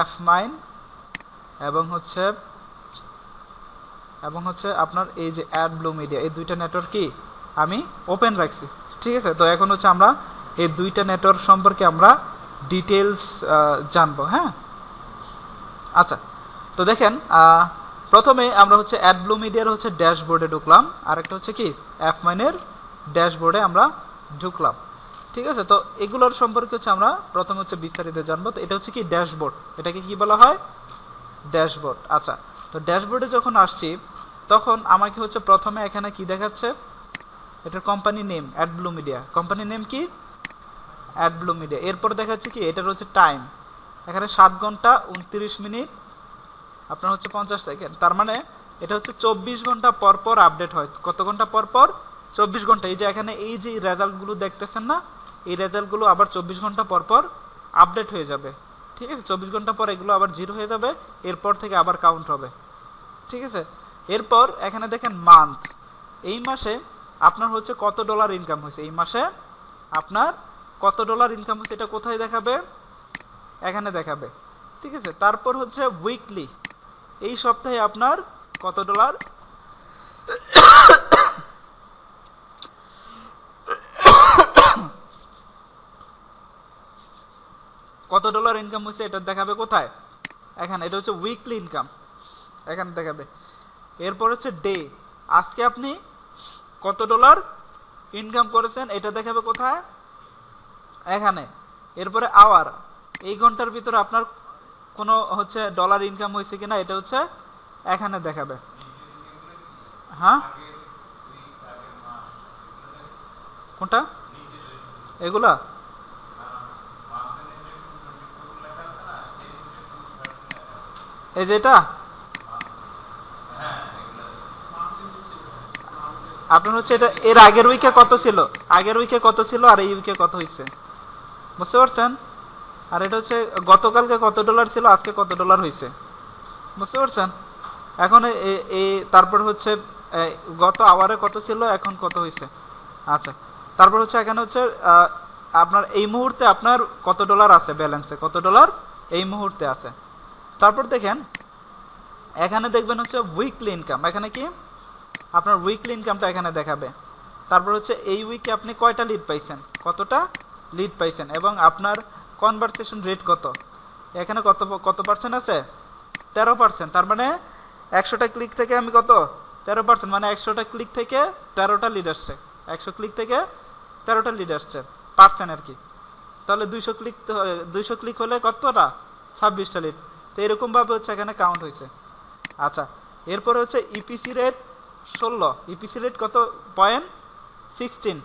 F9 এবং হচ্ছে আপনার এই যে AdBlue Media, এই দুইটা নেটওয়ার্ক কি আমি ওপেন রাখছি। ঠিক আছে, তো এখন হচ্ছে আমরা এই দুইটা নেটওয়ার্ক সম্পর্কে আমরা ডিটেলস জানবো। হ্যাঁ, আচ্ছা, তো দেখেন প্রথমে আমরা হচ্ছে AdBlue Mediaর হচ্ছে ড্যাশবোর্ডে ঢুকলাম, আরেকটা হচ্ছে কি F9 এর ড্যাশবোর্ডে আমরা ঢুকলাম। ঠিক আছে, তো এগুলোর সম্পর্কে হচ্ছে আমরা প্রথমে হচ্ছে বিস্তারিত জানবো। তো এটা হচ্ছে কি ড্যাশবোর্ড, এটাকে কি বলা হয় ড্যাশবোর্ড। আচ্ছা, তো ড্যাশবোর্ডে যখন আসছি তখন আমাকে হচ্ছে প্রথমে এখানে কি দেখাচ্ছে, এটার company name AdBlue Media, company name কি AdBlue Media। এরপর দেখাচ্ছে কি এটার হচ্ছে টাইম, এখানে 7 ঘন্টা 29 মিনিট আপনার হচ্ছে 50 সেকেন্ড। তার মানে এটা হচ্ছে 24 ঘন্টা পর পর আপডেট হয়। কত ঘন্টা পর পর? 24 ঘন্টা। এই যে এখানে এই যে রেজাল্টগুলো দেখতেছেন না, এই রেজাল্টগুলো আবার 24 ঘন্টা পর পর আপডেট হয়ে যাবে। ঠিক আছে, 24 ঘন্টা পর এগুলো আবার 0 হয়ে যাবে, এরপর থেকে আবার কাউন্ট হবে। ঠিক আছে, এরপর এখানে দেখেন মান্থ, এই মাসে আপনার হচ্ছে কত ডলার ইনকাম হয়েছে, এই মাসে আপনার কত ডলার ইনকাম হয়েছে এটা কোথায় দেখাবে, এখানে দেখাবে। ঠিক আছে, তারপর হচ্ছে উইকলি, এই সপ্তাহে আপনার কত ডলার ইনকাম হয়েছে এটা দেখাবে কোথায়, এখানে। এটা হচ্ছে উইকলি ইনকাম, এখানে দেখাবে। এরপর হচ্ছে ডে, আজকে আপনি কত ডলার ইনকাম করেছেন এটা দেখাবে কোথায়, এখানে। এরপরে আওয়ার, এই ঘন্টার ভিতরে আপনার কোনো হচ্ছে ডলার ইনকাম হয়েছে কিনা এটা হচ্ছে এখানে দেখাবে। হ্যাঁ, কোনটা এগুলা? এই যেটা আপনার হচ্ছে এটা এর আগের উইকে কত ছিল, আগের উইকে কত ছিল আর এই উইকে কত হয়েছে, বুঝতে পারছেন? আর এটা হচ্ছে গতকালকে কত ডলার ছিল, আজকে কত ডলার হয়েছে, বুঝতে পারছেন? এখন তারপর হচ্ছে গত আওয়ারে কত ছিল, এখন কত হয়েছে। আচ্ছা, তারপর হচ্ছে এখানে হচ্ছে আপনার এই মুহূর্তে আপনার কত ডলার আছে ব্যালেন্সে, কত ডলার এই মুহূর্তে আছে। তারপর দেখেন এখানে দেখবেন হচ্ছে উইকলি ইনকাম, এখানে কি আপনার উইকলি ইনকামটা এখানে দেখাবে। তারপর হচ্ছে এই উইকে আপনি কয়টা লিড পাইছেন, কতটা লিড পাইছেন, এবং আপনার কনভারসেশন রেট কত, এখানে কত পার্সেন্ট আছে, 13%। তার মানে 100টা ক্লিক থেকে আমি কত 13%, মানে 100টা ক্লিক থেকে 13টা লিড আসছে, 100 ক্লিক থেকে 13টা লিড আসছে, পার্সেন্ট আর কি। তাহলে 200 ক্লিক হলে কতটা, 26টা লিড। তো এরকম ভাবে হচ্ছে এখানে কাউন্ট হয়েছে। আচ্ছা, এরপরে হচ্ছে ইপিসি রেট 16, ইপিসি রেট কত, 0.16।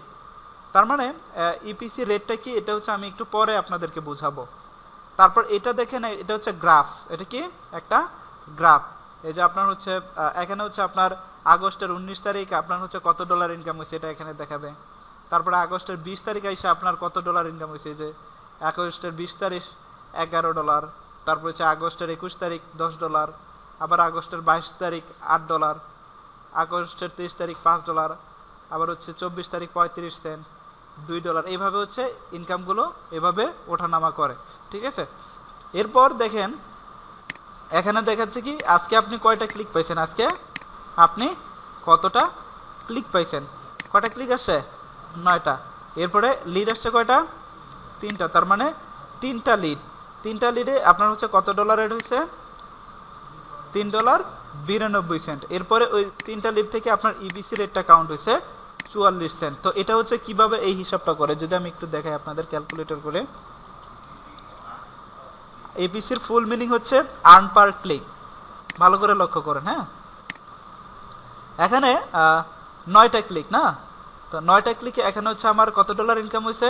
তার মানে ইপিসি রেটটা কি, এটা হচ্ছে আমি একটু পরে আপনাদেরকে বুঝাবো। তারপর এটা দেখেন, এটা হচ্ছে গ্রাফ, এটা কি একটা গ্রাফ। এই যে আপনার হচ্ছে এখানে হচ্ছে আপনার আগস্টের 19 তারিখ আপনার হচ্ছে কত ডলার ইনকাম হয়েছে এটা এখানে দেখাবে। তারপরে আগস্টের 20 তারিখ এসে আপনার কত ডলার ইনকাম হয়েছে, এই যে আগস্টের 20 তারিখ 11 ডলার, তারপর হচ্ছে আগস্টের 21 তারিখ 10 ডলার, আবার আগস্টের 22 তারিখ 8 ডলার, আগস্টের 23 তারিখ 5 ডলার, আবার হচ্ছে 24 তারিখ 35 সেন্ট, 2 ডলার। এইভাবে হচ্ছে ইনকামগুলো এভাবে ওঠানামা করে। ঠিক আছে, এরপর দেখেন এখানে দেখাচ্ছে কি আজকে আপনি কয়টা ক্লিক পাইছেন, আজকে আপনি কতটা ক্লিক পাইছেন, কয়টা ক্লিক আসছে, 9টা। এরপরে লিড আসছে কয়টা, 3টা। তার মানে 3টা লিডে আপনার হচ্ছে কত ডলার রেট হয়েছে, $3.92। এরপরে ওই 3টা লিড থেকে আপনার ইবিসি রেটটা কাউন্ট হয়েছে 44 সেন্ট। তো এটা হচ্ছে কিভাবে এই হিসাবটা করে, যদি আমি একটু দেখাই আপনাদের ক্যালকুলেটর করে। এবিসির ফুল মিনিং হচ্ছে আর্ন পার ক্লিক, ভালো করে লক্ষ্য করেন। হ্যাঁ, এখানে 9টা ক্লিক না, তো 9টা ক্লিকে এখানে হচ্ছে আমার কত ডলার ইনকাম হয়েছে,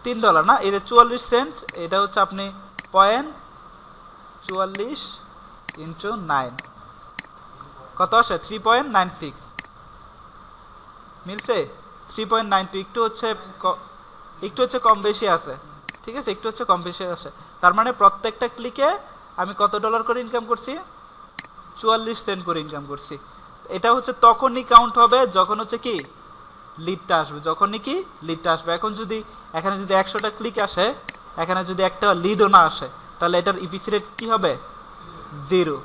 $3 না, এই যে 44 সেন্ট, এটা হচ্ছে আপনি 0.44 ইন্টু 9 কত আসে, 3.96 মিলছে, 3.92, একটু হচ্ছে কম বেশি আছে। ঠিক আছে, একটু হচ্ছে কম বেশি আসে। তার মানে প্রত্যেকটা ক্লিকে আমি কত ডলার করে ইনকাম করছি, 44 সেন্ট করে ইনকাম করছি। এটা হচ্ছে তখনই কাউন্ট হবে যখন হচ্ছে কি লিডটা আসবে, যখনই কি লিডটা আসবে। এখন যদি এখানে যদি 100টা ক্লিক আসে, এখানে যদি একটা লিডও না আসে, তাহলে এটার ইপিসি রেট কি হবে 0।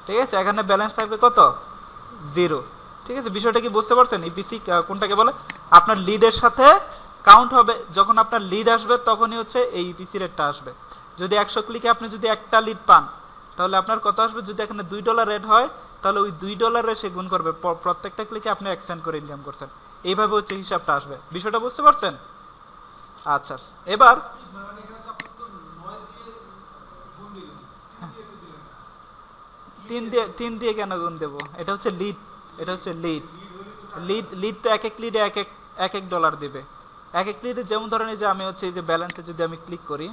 ঠিক আছে, এখানে ব্যালেন্স থাকবে কত 0। ঠিক আছে, বিষয়টা কি বুঝতে পারছেন? ইপিসি কোনটাকে বলে? আপনার লিডের সাথে কাউন্ট হবে, যখন আপনার লিড আসবে তখনই হচ্ছে এই ইপিসি রেটটা আসবে। যদি 100 ক্লিকে আপনি যদি একটা লিড পান তাহলে আপনার কত আসবে? যদি এখানে $2 রেট হয় তাহলে ওই $2 সে গুণ করবে, প্রত্যেকটা ক্লিকে আপনি 1 সেন্ট করে ইনকাম করছেন। এইভাবে হচ্ছে হিসাবটা আসবে। বিষয়টা বুঝতে পারছেন? আচ্ছা, এবার তিন দিয়ে কেন গুণ দেবো? এটা হচ্ছে লিড, এটা হচ্ছে লিড। লিড তো এক এক লিডে এক এক ডলার দেবে। এক এক লিডে যেমন ধরেন এই যে আমি হচ্ছে এই যে ব্যালেন্সে যদি আমি ক্লিক করি,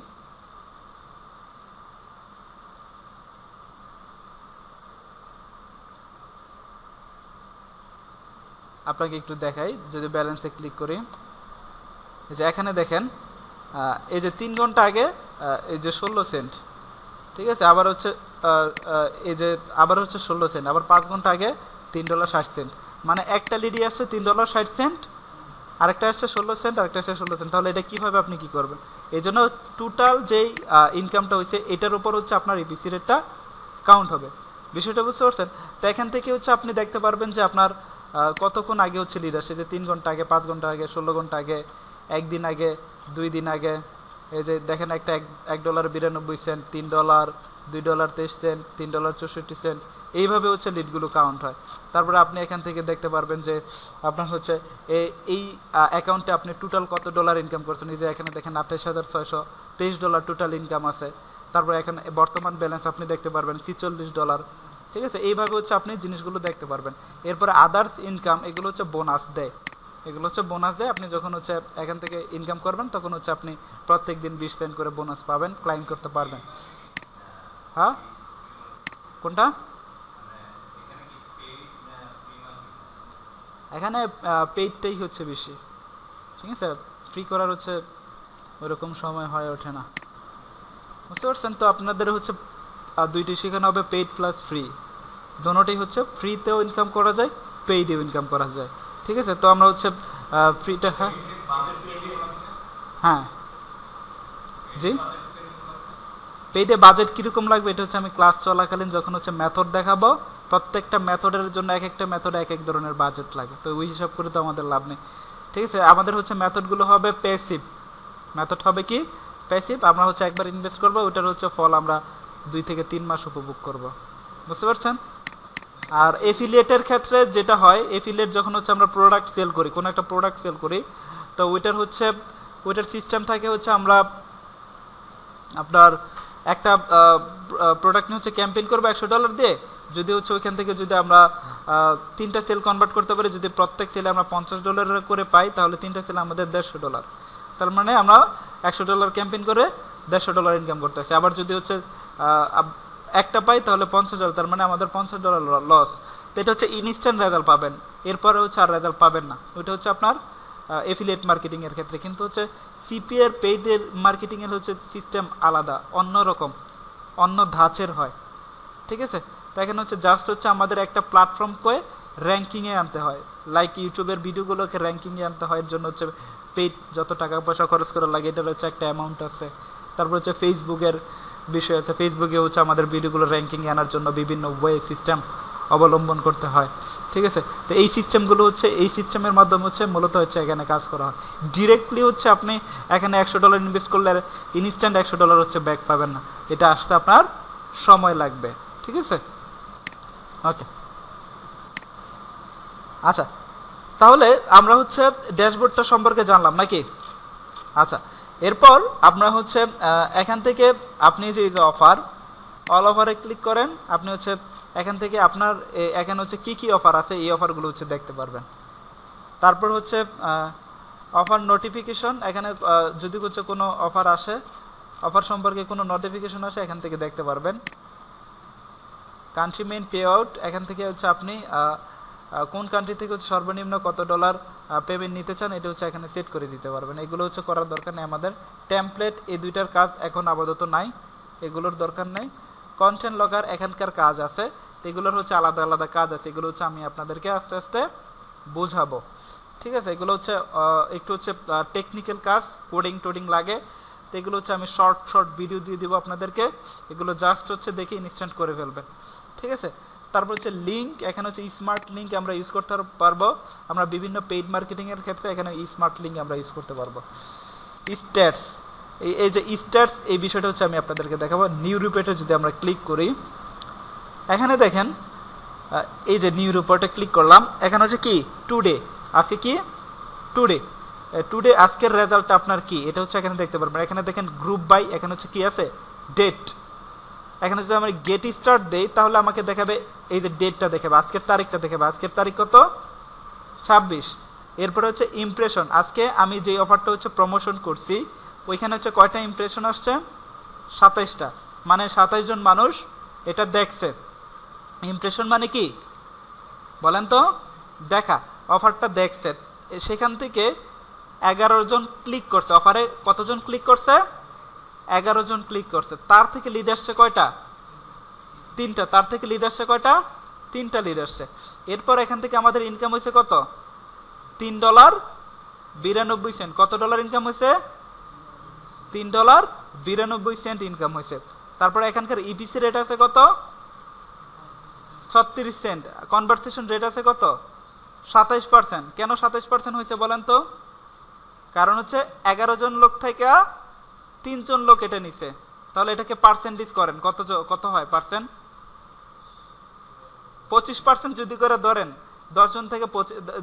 আপনাকে একটু দেখাই, যদি ব্যালেন্সে ক্লিক করি, এই যে এখানে দেখেন এই যে 3 ঘন্টা আগে এই যে 16 সেন্ট, ঠিক আছে, আবার হচ্ছে এই যে আবার হচ্ছে 16 সেন্ট, আবার 5 ঘন্টা আগে $3.60। মানে একটা লিডি আসছে $3.60, আরেকটা আসছে 16 সেন্ট, আরেকটা আসছে 16 সেন্ট। তাহলে এটা কিভাবে আপনি কি করবেন? এই জন্য টোটাল যেই ইনকামটা হয়েছে এটার উপর হচ্ছে আপনার ইপিসি রেটটা কাউন্ট হবে। বিষয়টা বুঝতে পারছেন? তো এখান থেকে হচ্ছে আপনি দেখতে পারবেন যে আপনার কতক্ষণ আগে হচ্ছে লিড আসছে, যে 3 ঘন্টা আগে, 5 ঘন্টা আগে, 16 ঘন্টা আগে, 1 দিন আগে, 2 দিন আগে। এই যে দেখেন একটা $1.92, $3, $2.23, $3.64। এইভাবে হচ্ছে লিডগুলো কাউন্ট হয়। তারপরে আপনি এখান থেকে দেখতে পারবেন যে আপনার হচ্ছে এই অ্যাকাউন্টে আপনি টোটাল কত ডলার ইনকাম করছেন। এই যে এখানে দেখেন $28,623 টোটাল ইনকাম আছে। তারপরে এখানে বর্তমান ব্যালেন্স আপনি দেখতে পারবেন $46। ঠিক আছে, এইভাবে হচ্ছে আপনি জিনিসগুলো দেখতে পারবেন। এরপরে আদার্স ইনকাম, এগুলো হচ্ছে বোনাস দেয়, এগুলো হচ্ছে বোনাস দেয়। আপনি যখন হচ্ছে এখান থেকে ইনকাম করবেন তখন হচ্ছে আপনি প্রত্যেক দিন 20 সেন্ট করে বোনাস পাবেন, ক্লাইম করতে পারবেন। হ্যাঁ, কোনটা? এখানে পেইডটাই হচ্ছে বেশি। ঠিক আছে, ফ্রি করার হচ্ছে ওইরকম সময় হয়ে ওঠে না, বুঝতে পারছেন? তো আপনাদের হচ্ছে দুইটি শেখানো হবে, পেইড প্লাস ফ্রি। দোনোটাই হচ্ছে ফ্রিতেও ইনকাম করা যায়, পেইডেও ইনকাম করা যায়। ঠিক আছে, তো আমরা হচ্ছে ফ্রিটা, হ্যাঁ হ্যাঁ জি, পেইডে বাজেট কীরকম লাগবে এটা হচ্ছে আমি ক্লাস চলাকালীন যখন হচ্ছে মেথড দেখাবো, প্রত্যেকটা মেথডের জন্য এক একটা মেথডে এক এক ধরনের বাজেট লাগে, তো ওই হিসাব করে তো আমাদের লাভ নেই। ঠিক আছে, আমাদের হচ্ছে মেথডগুলো হবে প্যাসিভ। মেথড হবে কি? প্যাসিভ। আমরা হচ্ছে একবার ইনভেস্ট করবো, ওইটার হচ্ছে ফল আমরা 2 থেকে 3 মাস উপভোগ করব। বুঝতে পারছেন? আর এফিলিয়েটের ক্ষেত্রে যেটা হয়, এফিলিয়েট যখন হচ্ছে আমরা প্রোডাক্ট সেল করি, কোনো একটা প্রোডাক্ট সেল করি, তো ওইটার সিস্টেম থাকে হচ্ছে আমরা আপনার একটা প্রোডাক্ট নিয়ে হচ্ছে ক্যাম্পেইন করবো $100 দিয়ে। যদি হচ্ছে ওইখান থেকে যদি আমরা 3টা সেল কনভার্ট করতে পারি, যদি প্রত্যেক সেলে আমরা $50 করে পাই, তাহলে 3টা সেলে আমাদের $150। তার মানে আমরা $100 ক্যাম্পেইন করে $150 ইনকাম করতেছি। আবার যদি হচ্ছে একটা পাই তাহলে $50, তার মানে আমাদের $50 লস। তো এটা হচ্ছে ইনস্ট্যান্ট রেজাল্ট পাবেন, এরপরে হচ্ছে আর রেজাল্ট পাবেন না। ওইটা হচ্ছে আপনার এফিলিয়েট মার্কেটিং এর ক্ষেত্রে। কিন্তু হচ্ছে সিপিএর পেইডের মার্কেটিং এর হচ্ছে সিস্টেম আলাদা, অন্যরকম, অন্য ধাঁচের হয়। ঠিক আছে, তো এখানে হচ্ছে জাস্ট হচ্ছে আমাদের একটা প্ল্যাটফর্মকে র্যাঙ্কিংয়ে আনতে হয়, লাইক ইউটিউবের ভিডিওগুলোকে র্যাঙ্কিংয়ে আনতে হয়। এর জন্য হচ্ছে পেইড যত টাকা পয়সা খরচ করা লাগে এটার হচ্ছে একটা অ্যামাউন্ট আছে। তারপর হচ্ছে ফেসবুকের বিষয় আছে, ফেসবুকে হচ্ছে আমাদের ভিডিওগুলো র্যাঙ্কিংয়ে আনার জন্য বিভিন্ন ওয়ে সিস্টেম অবলম্বন করতে হয়। ঠিক আছে, তো এই সিস্টেমগুলো হচ্ছে, এই সিস্টেমের মাধ্যমে হচ্ছে মূলত হচ্ছে এখানে কাজ করা হয়। ডিরেক্টলি হচ্ছে আপনি এখানে $100 ইনভেস্ট করলে ইনস্ট্যান্ট $100 হচ্ছে ব্যাক পাবেন না, এটা আসতে আপনার সময় লাগবে। ঠিক আছে, ওকে। আচ্ছা, তাহলে আমরা হচ্ছে ড্যাশবোর্ডটা সম্পর্কে জানলাম নাকি? আচ্ছা, এরপর আমরা হচ্ছে এখান থেকে আপনি যে এই যে অফার, অল অফারে ক্লিক করেন, আপনি হচ্ছে এখান থেকে আপনার এখানে হচ্ছে কি কি অফার আছে এই অফারগুলো হচ্ছে দেখতে পারবেন। তারপর হচ্ছে অফার নোটিফিকেশন, এখানে যদি হচ্ছে কোনো অফার আসে, অফার সম্পর্কে কোনো নোটিফিকেশন আসে এখান থেকে দেখতে পারবেন। কান্ট্রি মেইন পে আউট, এখান থেকে হচ্ছে আপনি কোন কান্ট্রি থেকে হচ্ছে সর্বনিম্ন কত ডলার পেমেন্ট নিতে চান এটা হচ্ছে এখানে সেট করে দিতে পারবেন। এগুলো হচ্ছে করার দরকার নেই আমাদের। টেমপ্লেট, এই দুইটার কাজ এখন আপাতত নাই, এগুলোর দরকার নেই। কন্টেন্ট লগার, এখানকার কাজ আছে, এগুলোর হচ্ছে আলাদা আলাদা কাজ আছে, এগুলো হচ্ছে আমি আপনাদেরকে আস্তে আস্তে বোঝাবো। ঠিক আছে, এগুলো হচ্ছে একটু হচ্ছে টেকনিক্যাল কাজ, কোডিং টোডিং লাগে। তো এগুলো হচ্ছে আমি শর্ট শর্ট ভিডিও দিয়ে দিব আপনাদেরকে, এগুলো জাস্ট হচ্ছে দেখে ইনস্ট্যান্ট করে ফেলবেন, ঠিক আছে। তারপর হচ্ছে লিঙ্ক, এখানে হচ্ছে স্মার্ট লিঙ্ক আমরা ইউজ করতে পারবো, আমরা বিভিন্ন পেইড মার্কেটিংয়ের ক্ষেত্রে এখানে স্মার্ট লিঙ্ক আমরা ইউজ করতে পারবো। স্ট্যাটস, এই যে স্ট্যাটস, এই বিষয়টা হচ্ছে আমি আপনাদেরকে দেখাবো। নিউ রিপোর্টে যদি আমরা ক্লিক করি, এখানে দেখেন এই যে নিউ রিপোর্টে ক্লিক করলাম, এখানে হচ্ছে কি টুডে, আজকে কি টুডে আজকের রেজাল্টটা আপনার কি, এটা হচ্ছে এখানে দেখতে পারবেন। এখানে দেখেন গ্রুপ বাই, এখানে হচ্ছে কি আছে ডেট। এখানে যদি আমি গেট স্টার্ট দেই তাহলে আমাকে দেখাবে এই যে ডেটটা দেখাবে, আজকের তারিখটা দেখাবে, আজকের তারিখ কত 26। এরপরে হচ্ছে ইমপ্রেশন, আজকে আমি যে অফারটা হচ্ছে প্রমোশন করছি ওইখানে হচ্ছে কয়টা ইমপ্রেশন আসছে, 27টা, মানে 27 জন মানুষ এটা দেখছে। ইমপ্রেশন মানে কি বলেন তো, দেখা, অফারটা দেখছে, সেখান থেকে 11 জন ক্লিক করছে, অফারে কতজন ক্লিক করছে, 11 জন ক্লিক করছে, তার থেকে লিড আসছে কয়টা, 3টা, তার থেকে লিড আসছে কয়টা, 3টা লিড আসছে। এরপর এখান থেকে আমাদের ইনকাম হয়েছে কত, $3.92। কত ডলার ইনকাম হয়েছে, $3.92 ইনকাম হয়েছে। তারপর এখানকার ইপিসি রেট আছে কত, 36 সেন্ট। কনভারসেশন রেট আছে কত, 27%। কেন 27% হয়েছে বলেন তো, কারণ হচ্ছে 11 জন লোক থেকে 3 জন লোক এটা নিছে, তাহলে এটাকে পার্সেন্টেজ করেন, কত হয় পার্সেন্ট, 25% যদি করে ধরেন, 10 জন থেকে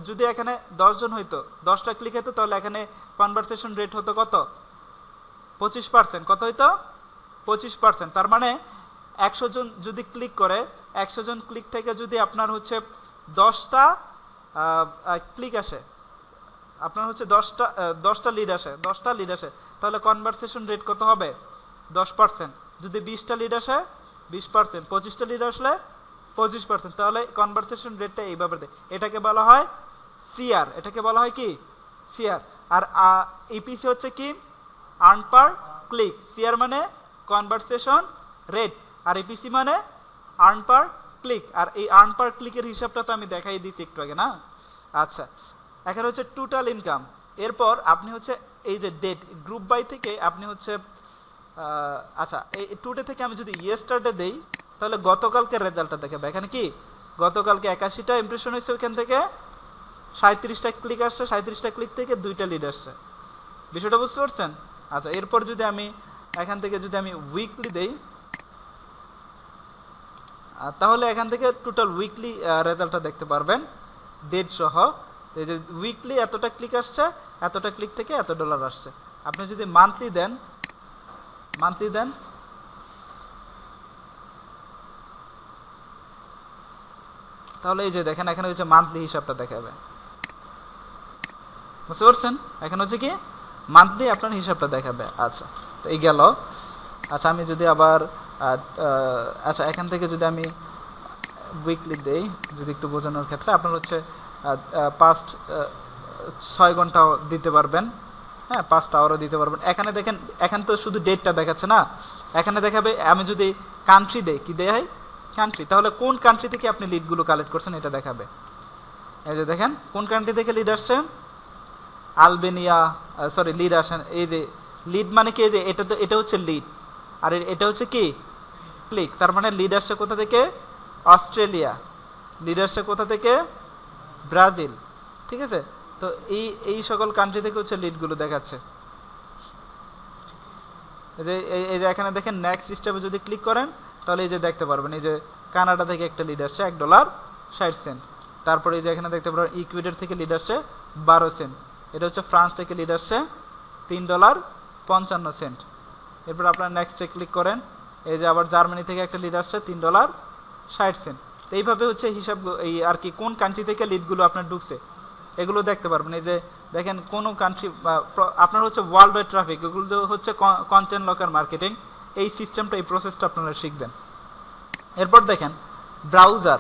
যদি এখানে 10 জন হইতো, 10টা ক্লিক হতো, তাহলে এখানে কনভারসেশন রেট হতো কত, 25%। কত হইতো, 25%। তার মানে 100 জন যদি ক্লিক করে, 100 জন ক্লিক থেকে যদি আপনার হচ্ছে 10টা ক্লিক আসে, আপনার হচ্ছে 10টা লিড আসে, 10টা লিড আসে, তাহলে কনভারসেশন রেট কত হবে, 10%। যদি 20টা লিড আসে 20%, 25টা লিড আসলে 25%, তাহলে কনভারসেশন রেটটা এইভাবে দেয়। এটাকে বলা হয় সিআর, এটাকে বলা হয় কি সিআর। আর ইপিসি হচ্ছে কি আর্ন পার ক্লিক। সিআর মানে কনভারসেশন রেট, আর ইপিসি মানে আর্ন পার ক্লিক। আর এই আর্ন পার ক্লিকের হিসাবটা তো আমি দেখাই দিয়েছি একটু আগে না। আচ্ছা, এখানে হচ্ছে টোটাল ইনকাম। এরপর আপনি হচ্ছে এই যে ডেট, গ্রুপ বাই থেকে আপনি হচ্ছে আচ্ছা, এই টুডে থেকে আমি যদি ইয়েস্টারডে দেই তাহলে গতকালকে রেজাল্টটা দেখাবে। এখানে কি গতকালকে 81টা ইমপ্রেশন হয়েছে, ওইখান থেকে 37টা ক্লিক আসছে, 37টা ক্লিক থেকে 2টা লিড আসছে। বিষয়টা বুঝতে পারছেন? আচ্ছা, এরপর যদি আমি এখান থেকে যদি আমি উইকলি দেই তাহলে এখান থেকে টোটাল উইকলি রেজাল্টটা দেখতে পারবেন ডেট সহ। এই যে উইকলি এতটা ক্লিক আসছে, এতটা ক্লিক থেকে এত ডলার আসছে। আপনি যদি মান্থলি দেন তাহলে এই যে দেখেন এখানে হচ্ছে মান্থলি হিসাবটা দেখাবে, বুঝতে পারছেন? এখানে হচ্ছে কি মান্থলি আপনার হিসাবটা দেখাবে। আচ্ছা, তো এই গেল। আচ্ছা, আমি যদি আবার আচ্ছা এখান থেকে যদি আমি উইকলি দেই, যদি একটু বোঝানোর ক্ষেত্রে, আপনার হচ্ছে পাস্ট 6 ঘন্টাও দিতে পারবেন, হ্যাঁ 5 আওয়ারও দিতে পারবেন। এখানে দেখেন, এখানে তো শুধু ডেটটা দেখাচ্ছে না, এখানে দেখাবে আমি যদি কান্ট্রি দেই, কি দেয় কান্ট্রি, তাহলে কোন কান্ট্রি থেকে আপনি লিডগুলো কালেক্ট করছেন এটা দেখাবে। এই যে দেখেন কোন কান্ট্রি থেকে লিড আসছে, আলবেনিয়া, সরি লিড আসেন। এই যে লিড মানে কি, এই যে এটা হচ্ছে লিড, আর এটা হচ্ছে কি ক্লিক। তার মানে লিড আসছে কোথা থেকে, অস্ট্রেলিয়া। লিড আসছে কোথা থেকে, ব্রাজিল। ঠিক আছে, তো এই সকল কান্ট্রি থেকে হচ্ছে লিডগুলো দেখাচ্ছে। এই যে এখানে দেখেন নেক্সট স্টেপে যদি ক্লিক করেন তাহলে এই যে দেখতে পারবেন, এই যে কানাডা থেকে একটা লিড আসছে $1.60। তারপরে এই যে এখানে দেখতে পারবেন ইকুয়েডর থেকে লিড আসছে 12 সেন্ট। এটা হচ্ছে ফ্রান্স থেকে লিড আসছে $3.55। এরপর আপনারা নেক্সটে ক্লিক করেন, এই যে আবার জার্মানি থেকে একটা লিড আসছে $3.60। তো এইভাবে হচ্ছে হিসাব, এই আর কি কোন কান্ট্রি থেকে লিডগুলো আপনার ঢুকছে এগুলো দেখতে পারবেন। এই যে দেখেন কোন কান্ট্রি, আপনার হচ্ছে ওয়ার্ল্ড ওয়াইড ট্রাফিক, এগুলো হচ্ছে কন্টেন্ট লকার মার্কেটিং। এই সিস্টেমটা, এই প্রসেসটা আপনারা শিখবেন। এরপর দেখেন ব্রাউজার,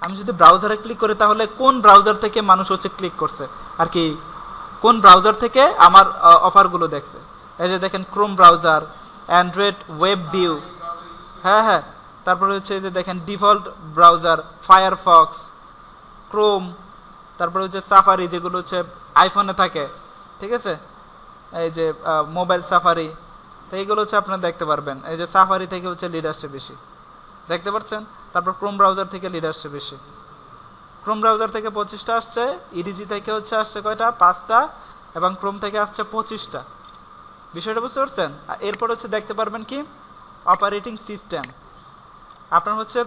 আমি যদি ব্রাউজারে ক্লিক করি তাহলে কোন ব্রাউজার থেকে মানুষ হচ্ছে ক্লিক করছে, আর কি কোন ব্রাউজার থেকে আমার অফারগুলো দেখছে। এই যে দেখেন Chrome browser, Android web view, হ্যাঁ, তারপরে হচ্ছে যে দেখেন ডিফল্ট ব্রাউজার, ফায়ারফক্স, ক্রোম, তারপরে হচ্ছে সাফারি, যেগুলো হচ্ছে আইফোনে থাকে, ঠিক আছে, এই যে মোবাইল সাফারি, তো এইগুলো হচ্ছে আপনারা দেখতে পারবেন। এই যে সাফারি থেকে হচ্ছে লিড আসছে বেশি, দেখতে পাচ্ছেন। তারপর ক্রোম ব্রাউজার থেকে লিড আসছে বেশি, ক্রোম ব্রাউজার থেকে 25টা আসছে, ইডিজি থেকে হচ্ছে আসছে কয়টা, 5টা, এবং ক্রোম থেকে আসছে 25টা। বিষয়টা বুঝতে পারছেন? এরপর হচ্ছে দেখতে পারবেন কি অপারেটিং সিস্টেম, আপনার হচ্ছে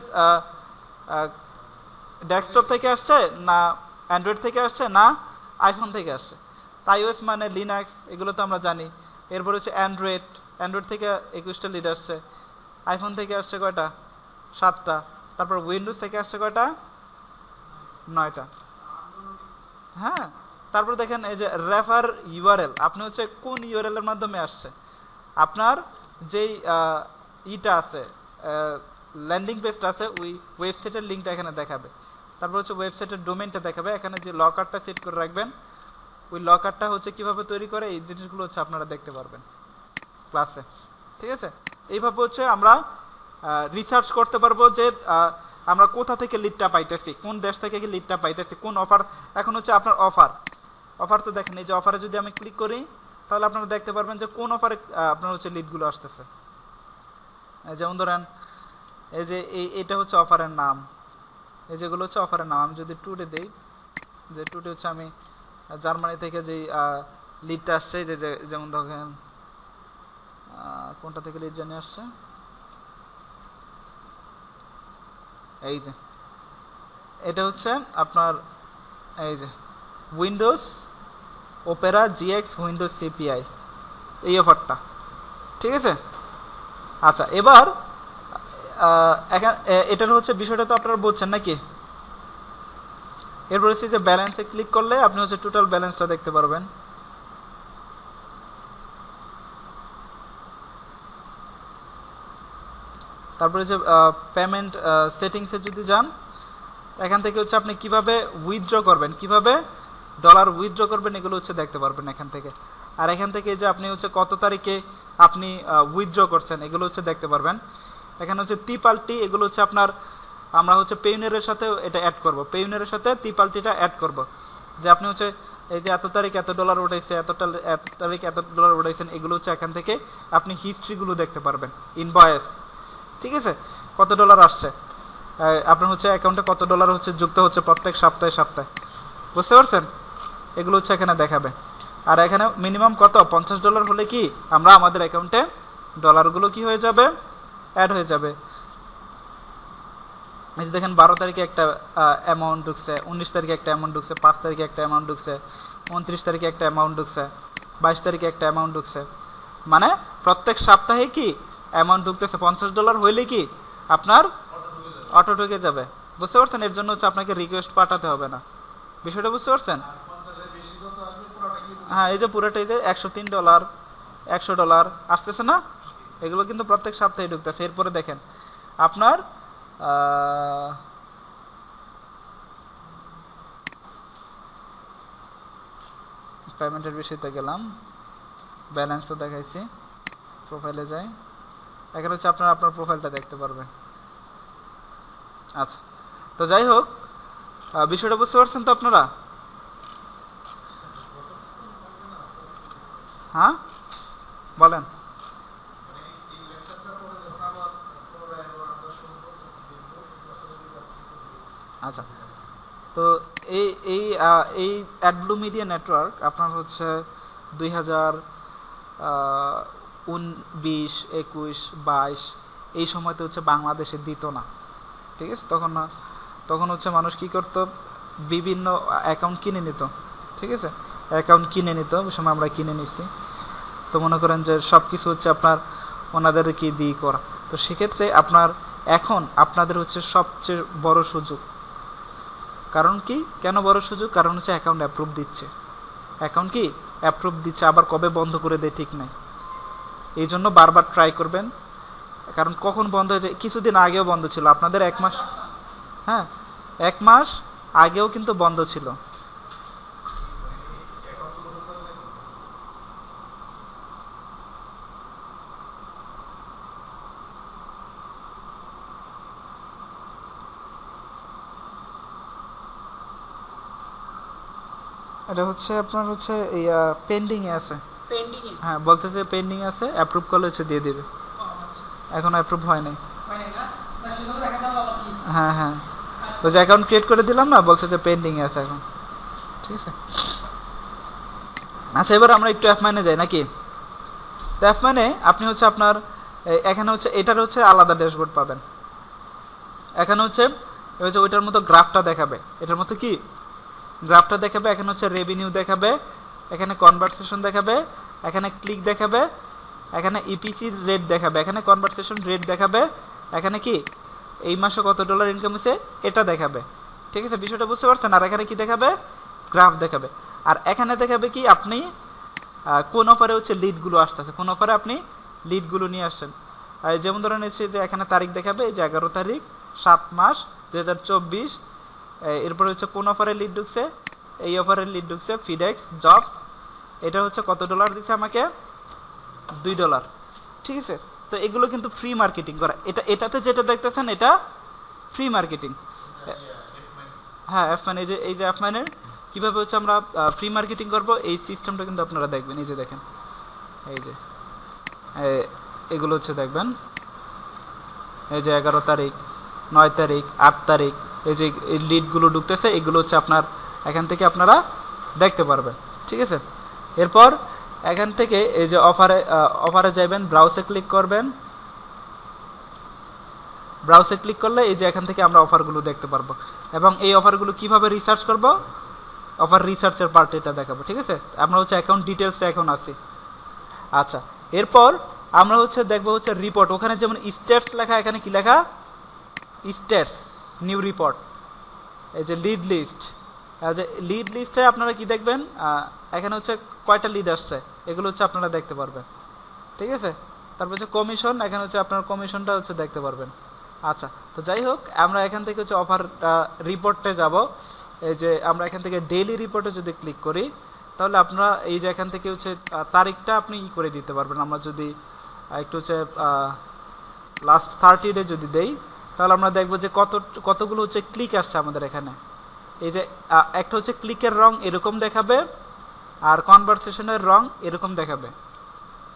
ডেস্কটপ থেকে আসছে না অ্যান্ড্রয়েড থেকে আসছে না আইফোন থেকে আসছে। আইওএস মানে লিনাক্স, এগুলো তো আমরা জানি। এরপর হচ্ছে অ্যান্ড্রয়েড, অ্যান্ড্রয়েড থেকে 21টা লিড আসছে, আইফোন থেকে আসছে কয়টা, 7টা। তারপর উইন্ডোজ থেকে আসছে কয়টা, 9টা। হ্যাঁ, তারপর দেখেন এই যে রেফার ইউআরএল, আপনি হচ্ছে কোন ইউআরএল এর মাধ্যমে আসছে, আপনার যেই ইটা আছে, ল্যান্ডিং পেজটা আছে, ওই ওয়েবসাইটের লিঙ্কটা এখানে দেখাবে। তারপর হচ্ছে ওয়েবসাইটের ডোমেইনটা দেখাবে। এখানে যে লকারটা সেট করে রাখবেন, ওই লকারটা হচ্ছে কিভাবে তৈরি করে, এই জিনিসগুলো হচ্ছে আপনারা দেখতে পারবেন ক্লাসে। ঠিক আছে, এইভাবে হচ্ছে আমরা রিসার্চ করতে পারবো যে আমরা কোথা থেকে লিডটা পাইতেছি, কোন দেশ থেকে কি লিডটা পাইতেছি, কোন অফার। এখন হচ্ছে আপনার অফার তো দেখেন, এই যে অফারে যদি আমি ক্লিক করি তাহলে আপনারা দেখতে পারবেন যে কোন অফারে আপনার হচ্ছে লিডগুলো আসতেছে। যেমন ধরেন এই যে এটা হচ্ছে অফারের নাম, এই যেগুলো হচ্ছে অফারের নাম। আমি যদি টুডে দেই, যে টুডে হচ্ছে আমি জার্মানি থেকে যেই লিডটা আসছে, যেমন দেখেন কোনটা থেকে লিড জানিয়ে আসছে, এই যে এটা হচ্ছে আপনার এই যে Windows Opera GX Windows CPI, এই অফারটা। ঠিক আছে, আচ্ছা এবার এটার হচ্ছে বিষয়টা তো আপনারা বুঝছেন নাকি। এরপর হচ্ছে যে ব্যালেন্সে ক্লিক করলে আপনি হচ্ছে টোটাল ব্যালেন্সটা দেখতে পারবেন। তারপরে যে পেমেন্ট সেটিংসে যদি যান, এখান থেকে হচ্ছে আপনি কিভাবে উইথড্র করবেন, কিভাবে ডলার উইথড্র করবেন, এগুলো হচ্ছে দেখতে পারবেন এখান থেকে। আর এখান থেকে যে আপনি হচ্ছে কত তারিখে আপনি উইথড্র করছেন, এগুলো হচ্ছে দেখতে পারবেন। এখানে হচ্ছে ত্রিপাল্টি, এগুলো হচ্ছে আপনার, আমরা হচ্ছে পেইউনিয়ারের সাথে এটা অ্যাড করব, পেইউনিয়ারের সাথে ত্রিপাল্টিটা অ্যাড করব, যে আপনি হচ্ছে এই যে এত তারিখ এত ডলার উঠাইছে, এত তারিখ এত ডলার উঠাইছেন, এগুলো হচ্ছে এখান থেকে আপনি হিস্ট্রিগুলো দেখতে পারবেন, ইনভয়েস। ঠিক আছে, কত ডলার আসছে, আপনার হচ্ছে অ্যাকাউন্টে কত ডলার হচ্ছে যুক্ত হচ্ছে প্রত্যেক সপ্তাহে, বুঝতে পারছেন? এগুলো হচ্ছে এখানে দেখাবে। আর এখানে মিনিমাম কত, $50 হলে কি আমরা আমাদের অ্যাকাউন্টে ডলারগুলো কি হয়ে যাবে, অ্যাড হয়ে যাবে। এই যে দেখেন 12 তারিখে একটা অ্যামাউন্ট ঢুকছে, 19 তারিখে একটা অ্যামাউন্ট ঢুকছে, 5 তারিখে একটা অ্যামাউন্ট ঢুকছে, 29 তারিখে একটা অ্যামাউন্ট ঢুকছে, 22 তারিখে একটা অ্যামাউন্ট ঢুকছে। মানে প্রত্যেক সপ্তাহে কি অ্যামাউন্ট ঢুকতেছে। $50 হইলে কি আপনার অটো ঢুকে যাবে, বুঝতে পারছেন? এর জন্য হচ্ছে আপনাকে রিকোয়েস্ট পাঠাতে হবে না। বিষয়টা বুঝতে পারছেন? হ্যাঁ, এই যে পুরোটাই যে $103, $100 আসতেছে না, এগুলো কিন্তু প্রত্যেক সপ্তাহে ঢুকতেছে। এরপরে দেখেন আপনার পেমেন্টের বিষয়তে গেলাম, ব্যালেন্স তো দেখাইছি, প্রোফাইলে যাই, এখানে হচ্ছে আপনার প্রোফাইলটা দেখতে পারবেন। আচ্ছা, তো যাই হোক, বিষয়টা বুঝতে পারছেন তো আপনারা? হ্যাঁ বলেন। আচ্ছা, তো এই এই এই অ্যাডব্লু মিডিয়া নেটওয়ার্ক আপনার হচ্ছে 2019, 21, 22 এই সময়তে হচ্ছে বাংলাদেশে দিত না। ঠিক আছে, তখন হচ্ছে মানুষ কি করত, বিভিন্ন অ্যাকাউন্ট কিনে নিত। ঠিক আছে, অ্যাকাউন্ট কিনে নিত, ওই সময় আমরা কিনে নিছি। তো মনে করেন যে সব কিছু হচ্ছে আপনার ওনাদেরকে দিয়ে করা। তো সেক্ষেত্রে এখন আপনাদের হচ্ছে সবচেয়ে বড় সুযোগ। কারণ কি, কেন বড় সুযোগ? কারণ হচ্ছে অ্যাকাউন্ট অ্যাপ্রুভ দিচ্ছে, অ্যাকাউন্ট কি অ্যাপ্রুভ দিচ্ছে, আবার কবে বন্ধ করে দেয় ঠিক নাই। এই জন্য বারবার ট্রাই করবেন, কারণ কখন বন্ধ হয়ে যায়। কিছুদিন আগেও বন্ধ ছিল আপনাদের, 1 মাস, হ্যাঁ 1 মাস আগেও কিন্তু বন্ধ ছিল। এটা হচ্ছে আপনার হচ্ছে পেন্ডিংয়ে আছে, পেন্ডিং এ হ্যাঁ বলছে যে পেন্ডিং আছে, অ্যাপ্রুভ করলে হচ্ছে দিয়ে দিবে। আচ্ছা এখন অ্যাপ্রুভ হয় নাই। মানে না না সেজন্য দেখা দাও আবার কি হ্যাঁ হ্যাঁ, ওই যে অ্যাকাউন্ট ক্রিয়েট করে দিলাম না, বলছে যে পেন্ডিং আছে এখন। ঠিক আছে, আচ্ছা এবার আমরা একটু অ্যাপ মাইনে যাই নাকি। তো অ্যাপ মাইনে আপনি হচ্ছে আপনার এখানে হচ্ছে এটার হচ্ছে আলাদা ড্যাশবোর্ড পাবেন। এখানে হচ্ছে ওইটার মতো গ্রাফটা দেখাবে, এটার মতো কি গ্রাফটা দেখাবে। এখানে হচ্ছে রেভিনিউ দেখাবে, এখানে কনভারসেশন দেখাবে, এখানে ক্লিক দেখাবে, এখানে ইপিসি রেট দেখাবে, এখানে কনভারসেশন রেট দেখাবে, এখানে কি এই মাসে কত ডলার ইনকাম হয়েছে এটা দেখাবে। ঠিক আছে, বিষয়টা বুঝতে পারছেন। আর এখানে কি দেখাবে, গ্রাফ দেখাবে। আর এখানে দেখাবে কি আপনি কোন অফারে হচ্ছে লিডগুলো আসতেছে, কোন অফারে আপনি লিডগুলো নিয়ে আসছেন। যেমন ধরেন হচ্ছে যে এখানে তারিখ দেখাবে, এই যে 11 তারিখ 7 মাস 2024। এরপরে হচ্ছে কোন অফারে লিড ঢুকছে, এই অফারে লিড ঢুকছে ফিডেক্স জবস, এটা হচ্ছে কত ডলার দিছে আমাকে, $2। ঠিক আছে, তো এগুলো কিন্তু ফ্রি মার্কেটিং করা। এটাতে যেটা দেখতেছেন এটা ফ্রি মার্কেটিং। হ্যাঁ অ্যাপ মানে এই যে অ্যাপ মানে কীভাবে হচ্ছে আমরা ফ্রি মার্কেটিং করবো এই সিস্টেমটা কিন্তু আপনারা দেখবেন। এই যে দেখেন, এই যে এগুলো হচ্ছে দেখবেন, এই যে 11 তারিখ 9 তারিখ 8 তারিখ এই যে এই লিডগুলো ঢুকতেছে, এগুলো হচ্ছে আপনার এখান থেকে আপনারা দেখতে পারবেন। ঠিক আছে, এরপর এখান থেকে এই যে অফারে যাবেন, ব্রাউজে ক্লিক করবেন। ব্রাউজে ক্লিক করলে এই যে এখান থেকে আমরা অফারগুলো দেখতে পারবো, এবং এই অফারগুলো কিভাবে রিসার্চ করব, অফার রিসার্চের পার্ট এটা দেখাবো। ঠিক আছে, আমরা হচ্ছে অ্যাকাউন্ট ডিটেলসে এখন আসি। আচ্ছা, এরপর আমরা হচ্ছে দেখবো হচ্ছে রিপোর্ট। ওখানে যেমন স্ট্যাটস লেখা, এখানে কি লেখা, স্ট্যাটস নিউ রিপোর্ট। এই যে লিড লিস্ট, যে লিড লিস্টে আপনারা কি দেখবেন, এখানে হচ্ছে কয়টা লিড আসছে এগুলো হচ্ছে আপনারা দেখতে পারবেন। ঠিক আছে, তারপর হচ্ছে কমিশন, এখানে হচ্ছে আপনার কমিশনটা হচ্ছে দেখতে পারবেন। আচ্ছা, তো যাই হোক আমরা এখান থেকে হচ্ছে অফার রিপোর্টে যাব। এই যে আমরা এখান থেকে ডেইলি রিপোর্টে যদি ক্লিক করি, তাহলে আপনারা এই যে এখান থেকে হচ্ছে তারিখটা আপনি ই করে দিতে পারবেন। আমরা যদি একটু হচ্ছে লাস্ট 30 ডে যদি দেই, তাহলে আমরা দেখবো যে কতগুলো হচ্ছে ক্লিক আসছে আমাদের এখানে। এই যে একটা হচ্ছে ক্লিকের রং এরকম দেখাবে, আর কনভারসেশনের রং এরকম দেখাবে।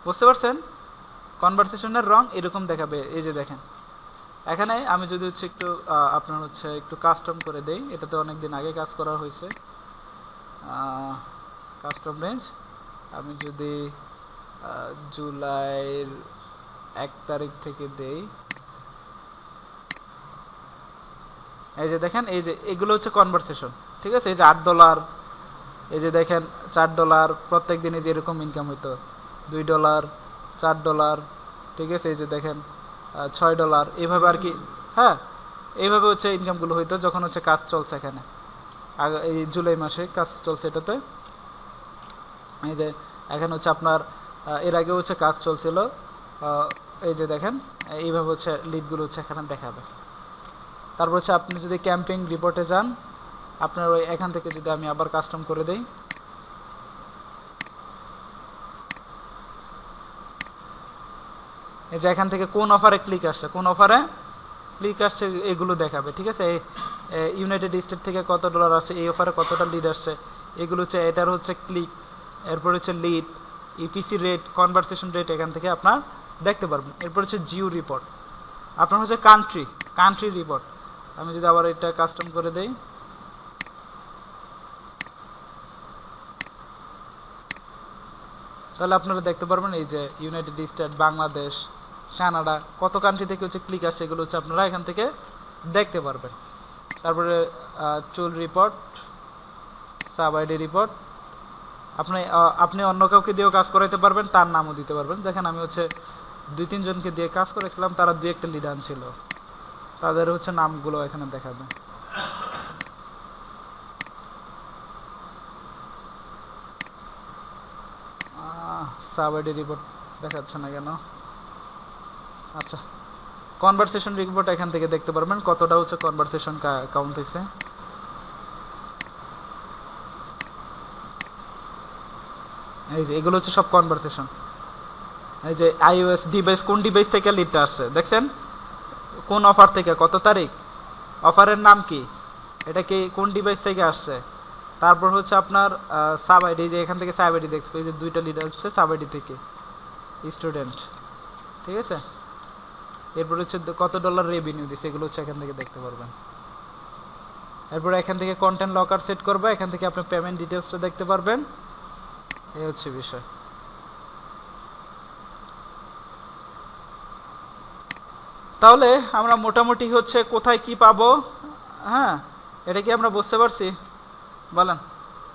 বুঝতে পারছেন, কনভারসেশনের রং এরকম দেখাবে। এই যে দেখেন, এখানে আমি যদি হচ্ছে একটু আপনার হচ্ছে একটু কাস্টম করে দেই, এটাতে অনেকদিন আগে কাজ করা হয়েছে। কাস্টম রেঞ্জ আমি যদি জুলাইয়ের 1 তারিখ থেকে দেই, এই যে দেখেন, এই যে এগুলো হচ্ছে কনভারসেশন। ঠিক আছে, এই যে $8, এই যে দেখেন $4 প্রত্যেক দিনে যে এরকম ইনকাম হইতো, $2 $4। ঠিক আছে, এই যে দেখেন $6 এইভাবে আর কি। হ্যাঁ, এইভাবে হচ্ছে ইনকামগুলো হইতো যখন হচ্ছে কাজ চলছে। এখানে এই জুলাই মাসে কাজ চলছে এটাতে। এই যে এখানে হচ্ছে আপনার এর আগে হচ্ছে কাজ চলছিল। এই যে দেখেন এইভাবে হচ্ছে লিডগুলো হচ্ছে এখানে দেখাবে। তারপর হচ্ছে আপনি যদি ক্যাম্পেইন রিপোর্টে যান, আপনার ওই এখান থেকে যদি আমি আবার কাস্টম করে দেই, এই যে এখান থেকে কোন অফারে ক্লিক আসছে, কোন অফারে ক্লিক আসছে এগুলো দেখাবে। ঠিক আছে, ইউনাইটেড স্টেট থেকে কত ডলার আসছে, এই অফারে কতটা লিড আসছে, এগুলো হচ্ছে এটার হচ্ছে ক্লিক, এরপর হচ্ছে lead, EPC rate, conversation rate এখান থেকে আপনার দেখতে পারবেন। এরপর হচ্ছে জিও রিপোর্ট, আপনার হচ্ছে কান্ট্রি রিপোর্ট। আমি যদি আবার এটা কাস্টম করে দেই, তাহলে আপনারা দেখতে পারবেন এই যে ইউনাইটেড স্টেট, বাংলাদেশ, কানাডা, কত কান্ট্রি থেকে হচ্ছে ক্লিক আসছে এগুলো হচ্ছে আপনারা এখান থেকে দেখতে পারবেন। তারপরে চুল রিপোর্ট, সাব আইডি রিপোর্ট, আপনি অন্য কাউকে দিয়েও কাজ করাইতে পারবেন, তার নামও দিতে পারবেন। দেখেন আমি হচ্ছে 2-3 জনকে দিয়ে কাজ করেছিলাম, তারা 2-1টা লিড আনছিল, তাদের হচ্ছে নামগুলো এখানে দেখাবে। সাব আইডি রিপোর্ট দেখাচ্ছে না কেন? আচ্ছা, কনভারসেশন রিপোর্ট এখান থেকে দেখতে পারবেন কতটা হচ্ছে কনভারসেশন কাউন্ট হয়েছে। এই যে এগুলো হচ্ছে সব কনভারসেশন। এই যে iOS ডিভাইস, কোন ডিভাইস থেকে লিডটা আসছে দেখছেন, কোন অফার থেকে, কত তারিখ, অফারের নাম কি, এটা কি কোন ডিভাইস থেকে আসছে, তারপর হচ্ছে আপনার সাব আইডি, যে এখান থেকে সাব আইডি দেখতে পাই, যে দুইটা লিডার হচ্ছে সাব আইডি থেকে স্টুডেন্ট, ঠিক আছে। এরপর হচ্ছে কত ডলার রেভিনিউ দিচ্ছে, এগুলো হচ্ছে এখান থেকে দেখতে পারবেন। এরপর এখান থেকে কন্টেন্ট লকার সেট করবে, এখান থেকে আপনি পেমেন্ট ডিটেলসটা দেখতে পারবেন। এই হচ্ছে বিষয়। তাহলে আমরা মোটামুটি হচ্ছে কোথায় কি পাবো, হ্যাঁ, এটা কি আমরা বুঝতে পারছি? বলেন।